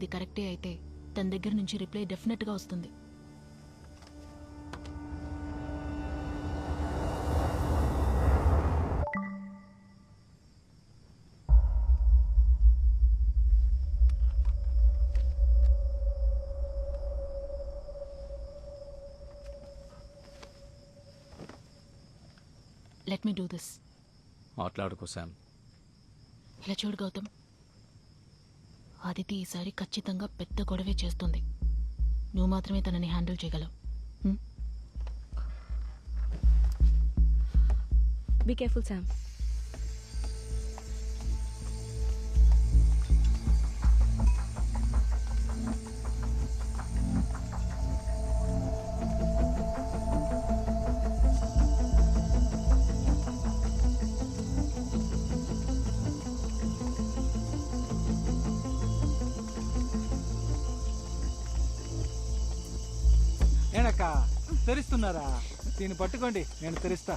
ఇది కరెక్టే అయితే తన దగ్గర నుంచి రిప్లై డెఫినెట్ గా వస్తుంది. Let me do this. మాట్లాడుకో శామ్. ఇలా చూడు గౌతమ్, ఆదితి ఈసారి ఖచ్చితంగా పెద్ద గొడవే చేస్తుంది. నువ్వు మాత్రమే తనని హ్యాండిల్ చేయగలవు. Be careful Sam. ఏనక్క తెరిస్తున్నారా? దీన్ని పట్టుకోండి, నేను తెరిస్తా.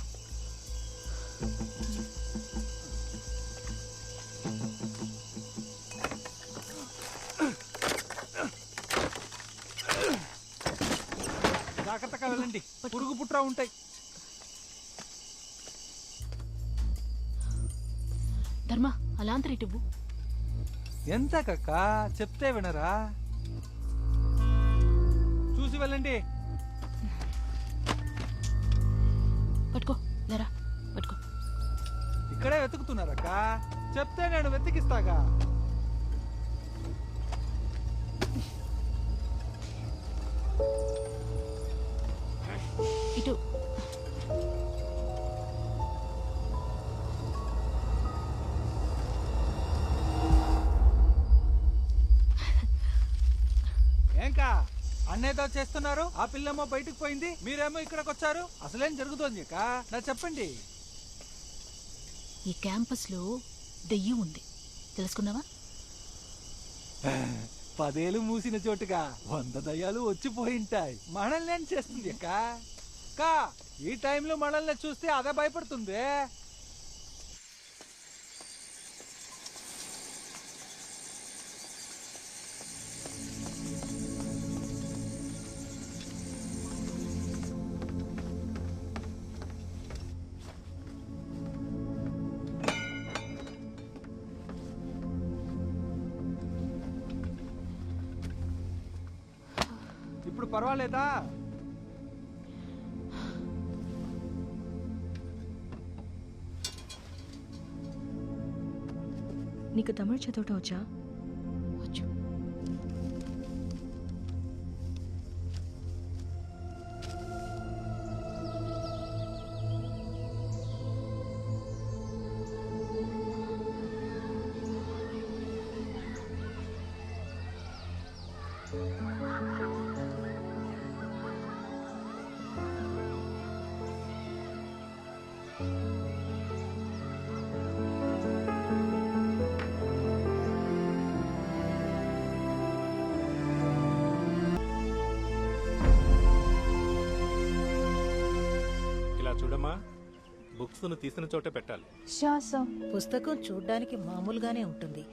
జాగ్రత్తగా వెళ్ళండి, పురుగు పుట్రా ఉంటాయి. ధర్మ, అలా అంతరిటివ్వు. ఎంత కక్క చెప్తే వినరా? చూసి వెళ్ళండి. పట్టుకో, లేరా పట్టుకో. ఇక్కడే వెతుకుతున్నారక్క, చెప్తే నేను వెతికిస్తాగా. ఇటు. ఏంకా అన్నేదో చేస్తున్నారు? ఆ పిల్లమ్మో బయటకు పోయింది, మీరేమో ఇక్కడికి వచ్చారు. అసలేం జరుగుతోంది అక్క? నా చెప్పండి. ఈ క్యాంపస్ లో దెయ్యం ఉంది, తెలుసుకున్నావా? 10 ఏళ్ళు మూసిన చోటుగా 100 దయ్యాలు వచ్చిపోయింటాయి. మనల్ని ఏం చేస్తుంది అక్క? అక్క, ఈ టైంలో మనల్ని చూస్తే అదే భయపడుతుంది. ఇప్పుడు పర్వాలేదా? నీకు తమిళ చదవటం వచ్చా? వచ్చు. ఇలా చూడమ్మా, బుక్స్ ను తీసిన చోటే పెట్టాలి. పుస్తకం చూడ్డానికి మామూలుగానే ఉంటుంది,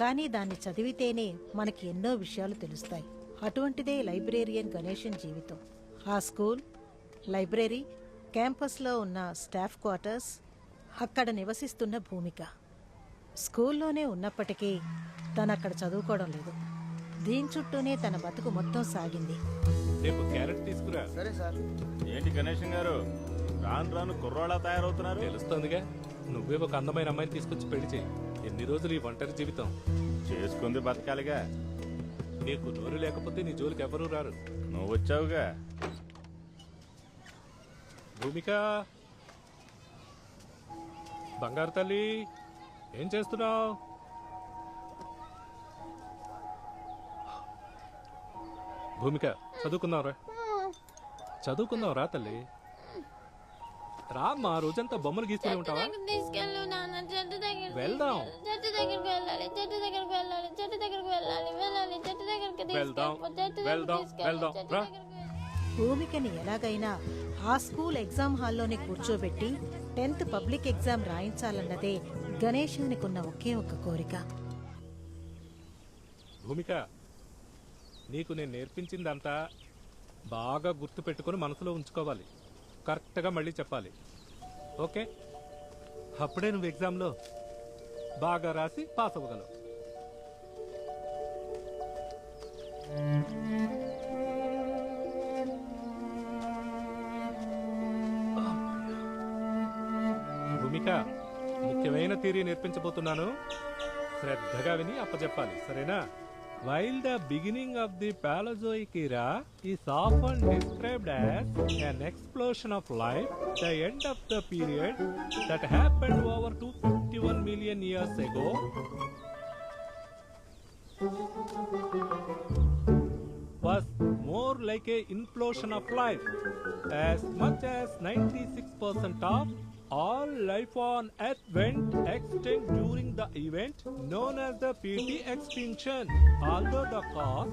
కానీ దాన్ని చదివితేనే మనకి ఎన్నో విషయాలు తెలుస్తాయి. అటువంటిదే లైబ్రేరియన్ గణేశన్ జీవితం. ఆ స్కూల్, లైబ్రరీ, క్యాంపస్లో ఉన్న స్టాఫ్ క్వార్టర్స్, అక్కడ నివసిస్తున్న భూమిక. స్కూల్లోనే ఉన్నప్పటికీ తను అక్కడ చదువుకోవడం లేదు. దీని చుట్టూనే తన బతుకు మొత్తం సాగింది. రేపు క్యారెట్ తీసుకురా. సరే సార్. ఏంటి గణేశం గారు, రాను రాను కుర్రోళ్ళ తయారవుతున్నారు? తెలుస్తోందిగా, నువ్వే ఒక అందమైన అమ్మాయిని తీసుకొచ్చి పెళ్లి చేయి. ఎన్ని రోజులు ఈ ఒంటరి జీవితం? చేసుకుంది బతకాలిగా. నీకు నోరు లేకపోతే నీ జోలికి ఎవరూ రారు. నువ్వు వచ్చావుగా. భూమిక, బంగారు తల్లి, ఏం చేస్తున్నావు? భూమిక, చదువుకుందాంరా. చదువుకుందాం రా తల్లి. రామ్మా, రోజంతా బొమ్మలు గీస్తూనే ఉంటావా? తీసుకెళ్ళు నాన్న, చెట్టు దగ్గర వెళ్దాం. చెట్టు దగ్గరికి వెళ్ళాలి, చెట్టు దగ్గరికి వెళ్ళాలి, చెట్టు దగ్గరికి వెళ్ళాలి, వెళ్ళాలి, చెట్టు దగ్గరికి వెళ్దాం, వెళ్దాం, వెళ్దాం, రా. భూమికని ఎలాగైనా ఆ స్కూల్ ఎగ్జామ్ హాల్లోనే కూర్చోబెట్టి 10th పబ్లిక్ ఎగ్జామ్ రాయించాలన్నదే గణేశానికున్న ఒకే ఒక్క కోరిక. భూమిక, నీకు నేను నేర్పించిందంతా బాగా గుర్తు పెట్టుకుని మనసులో ఉంచుకోవాలి. కరెక్ట్గా మళ్ళీ చెప్పాలి. ఓకే? అప్పుడే నువ్వు ఎగ్జామ్లో బాగా రాసి పాస్ అవ్వగలవు. భూమిక, ముఖ్యమైన థియరీ నేర్పించబోతున్నాను. శ్రద్ధగా విని అప్పచెప్పాలి, సరేనా? While the beginning of the Paleozoic era is often described as an explosion of life, the end of the period that happened over 251 million years ago was more like a implosion of life. As much as 96% of all life on Earth went extinct during the event known as the PT extinction. Although the cause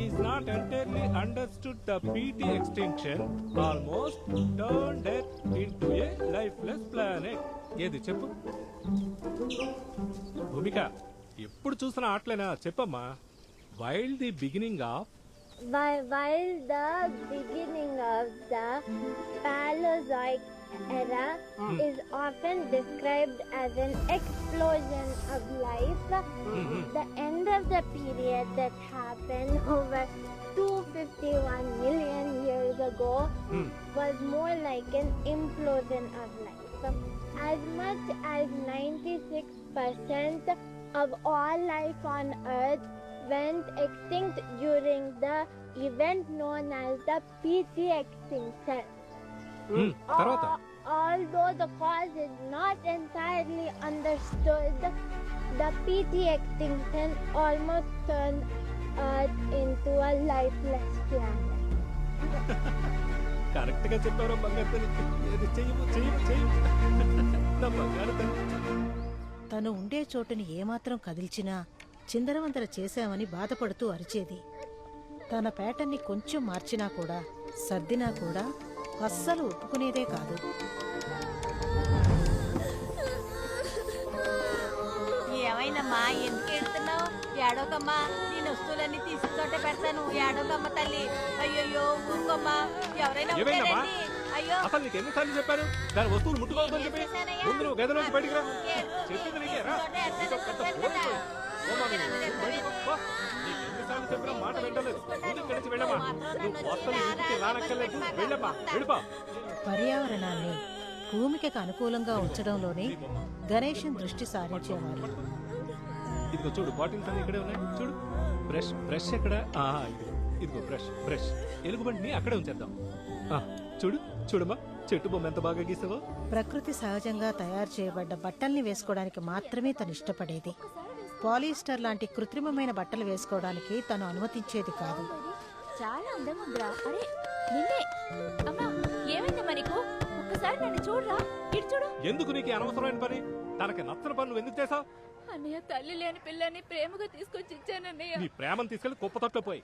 is not entirely understood, the PT extinction almost turned Earth into a lifeless planet. ఏది చెప్పు భూమిక, ఎప్పుడు చూసిన ఆటలేనా? చెప్పమ్మా. While the beginning of While the beginning of the Paleozoic era is often described as an explosion of life, the end of the period that happened over 251 million years ago was more like an implosion of life. As much as 96% of all life on Earth went extinct during the event known as the PT extinction. తర్వాత Although the cause is not entirely understood, the PT extinction almost turned Earth into a lifeless planet. Correct గా చెప్పారు బంగారు తల్లి. ఏది చెయ్యము చెయ్యము చెయ్యము నా బంగారు తల్లి. తను ఉండే చోటుని ఏమాత్రం కదిల్చినా చిందరవందర చేశామని బాధపడుతూ అరిచేది. తన ప్యాటర్న్ని కొంచెం మార్చినా కూడా, సర్దినా కూడా అస్సలు ఒప్పుకునేదే కాదు. ఏమైందమ్మా, ఎందుకు ఏడుతున్నావు? ఏడోకమ్మా, నేను వస్తువులన్నీ తీసిన చోట పెడతాను. ఏడోకమ్మ తల్లి. అయ్యయ్యో, ఊరుకోమ్మా. ఎవరైనా ఏమైందమ్మా? ఉంటారండి. అయ్యో, అసలు నీకు ఎన్నిసార్లు చెప్పారు దాని వస్తువులు ముట్టుకోవద్దని చెప్పి? ముందు నువ్వు గదిలోంచి బయటికి రా. చెప్పింది నీకే రా. నీకు ఒక పెద్ద పోలీసు. పోమ్మా నువ్వు. బయటికి పో. నీకు ఎన్నిసార్లు చెప్పినా మాట వింటలేదు. ముందు ఇక్కడి నుంచి వెళ్ళమ్మా. నువ్వు వస్తువులు ఇంటికి రానక్కర్లేదు. వెళ్ళమ్మా, వెళ్ళిపో. పర్యావరణాన్ని భూమికకు అనుకూలంగా ఉంచడంలోనే గణేశన్ దృష్టి సారించేవారు. ఇదిగో చూడు, బాటిల్స్ అన్ని ఇక్కడే ఉన్నాయి. చూడు, బ్రష్ బ్రష్ ఎక్కడ? ఇదిగో బ్రష్ బ్రష్. ఎలుగుబంటిని అక్కడే ఉంచేద్దాం. చూడు చూడమ్మా, చెట్టు బొమ్మ ఎంత బాగా గీసావో. ప్రకృతి సహజంగా తయారు చేయబడ్డ బట్టల్ని వేసుకోవడానికి మాత్రమే తను ఇష్టపడేది. పాలిస్టర్ లాంటి కృత్రిమమైన బట్టలు వేసుకోవడానికి తను అనుమతించేది కాదు. చాలా అందంగా ఉందిరా. అరే నిన్నే. అమ్మా, ఏమైందమ్మా నీకు? ఒక్కసారి నన్ను చూడరా. ఇటు చూడు. ఎందుకు నీకు ఈ అనవసరమైన పని? తనకి నచ్చని పని నువ్వు ఎందుకు చేసావు? అన్నయ్య, తల్లి లేని పిల్లని ప్రేమగా తీసుకొచ్చి ఇచ్చానన్నయ్య. నీ ప్రేమను తీసుకెళ్లి కుప్పతొట్లో పోయి.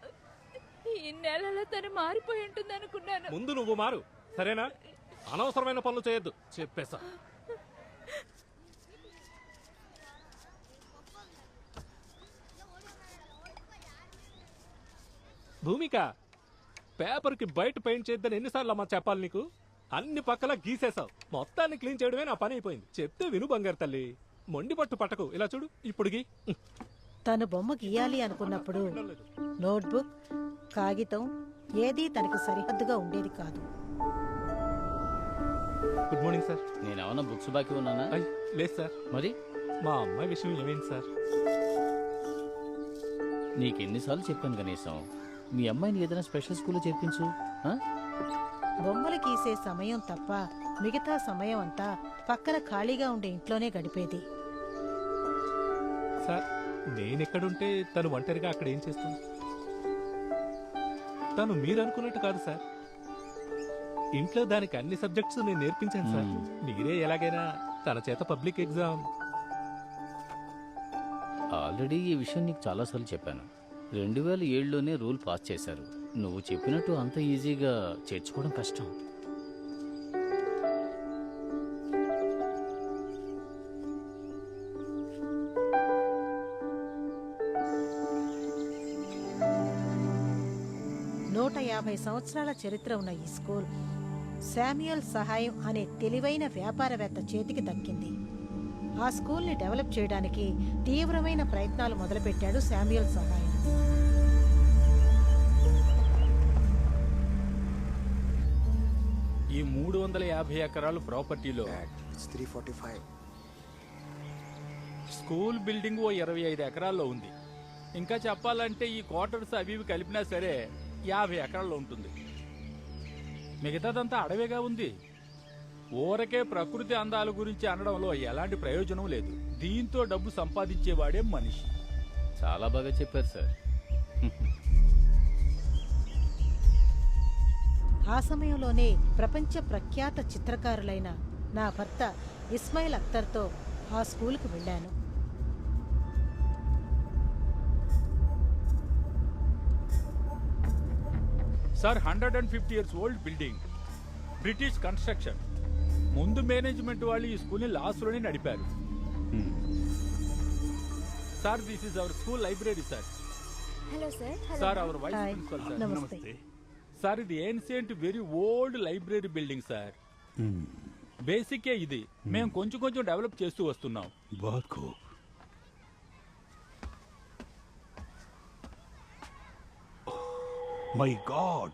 ఈ నెలలో తను మారిపోయి ఉంటుంది అనుకున్నాను. ముందు నువ్వు మారు, సరేనా? అనవసరమైన పనులు చేయొద్దు చెప్పేసా. భూమిక, పేపర్కి బయట పెయింట్ చేద్దని ఎన్నిసార్లు అమ్మా చెప్పాలి నీకు? అన్ని పక్కల గీసేసావు. మొత్తాన్ని క్లీన్ చేయడమే నా పని అయిపోయింది. చెప్తే విను బంగారు తల్లి. మొండి పట్టు పట్టకు. ఇలా చూడు, ఇప్పుడు గీ. తను బొమ్మ గీయాలి అనుకున్నప్పుడు నోట్బుక్, కాగితం ఏదీ తనకు సరిహద్దుగా ఉండేది కాదు. Good morning sir. నేనేమన్నా బుక్స్ బాకీ ఉన్నానా? లేదు సార్. మరి మా అమ్మాయి విషయం ఏమైంది సార్? నీకెన్నిసార్లు చెప్పాను కనీసం మీ అమ్మాయిని ఏదైనా స్పెషల్ స్కూల్లో చేర్పించు. ఆ? బొమ్మలు గీసే సమయం తప్ప మిగతా సమయం అంతా పక్కన ఖాళీగా ఉండే ఇంట్లోనే గడిపేది. సార్, నేనెక్కడుంటే తను ఒంటరిగా అక్కడ ఏం చేస్తుంది? తను మీరు అనుకున్నట్టు కాదు సార్. ఇంట్లో దానికి అన్ని సబ్జెక్ట్స్ నేను నేర్పించాను సార్. మీరే ఎలాగైనా తన చేత పబ్లిక్ ఎగ్జామ్. ఆల్రెడీ ఈ విషయం నీకు చాలాసార్లు చెప్పాను. 2007లోనే రూల్ పాస్ చేశారు. నువ్వు చెప్పినట్టు అంత ఈజీగా చేర్చుకోవడం కష్టం. 150 సంవత్సరాల చరిత్ర ఉన్న ఈ స్కూల్ శామ్యుయల్ సహాయం అనే తెలివైన వ్యాపారవేత్త చేతికి దక్కింది. ఆ స్కూల్ని డెవలప్ చేయడానికి తీవ్రమైన ప్రయత్నాలు మొదలుపెట్టాడు శామ్యుయల్ సహాయం. ఈ 350 ఎకరాలు ప్రాపర్టీలో 345. స్కూల్ బిల్డింగ్ ఓ 25 ఎకరాల్లో ఉంది. ఇంకా చెప్పాలంటే ఈ క్వార్టర్స్ అవి ఇవి కలిపినా సరే 50 ఎకరాల్లో ఉంటుంది. మిగతాదంతా అడవిగా ఉంది. ఊరకే ప్రకృతి అందాల గురించి అనడంలో ఎలాంటి ప్రయోజనం లేదు. దీంతో డబ్బు సంపాదించేవాడే మనిషి. చాలా బాగా చెప్పారు సార్. ఆ సమయంలోనే ప్రపంచ ప్రఖ్యాత చిత్రకారులైన నా భర్త ఇస్మాయిల్ అఖ్తర్తో ఆ స్కూల్కి వెళ్ళాను. Sir 150 years old building, British construction. ముందు మేనేజ్మెంట్ వాళ్ళు ఈ స్కూల్ని లాస్ట్లోనే నడిపారు. Sir this is our school library sir. Hello sir. Sir our vice hi. Principal sir. నమస్తే. సార్ ఇది ancient very old library building sir. బేసికే ఇది. మేము కొంచెం కొంచెం డెవలప్ చేస్తూ వస్తున్నాం. बहुत खूब. My God.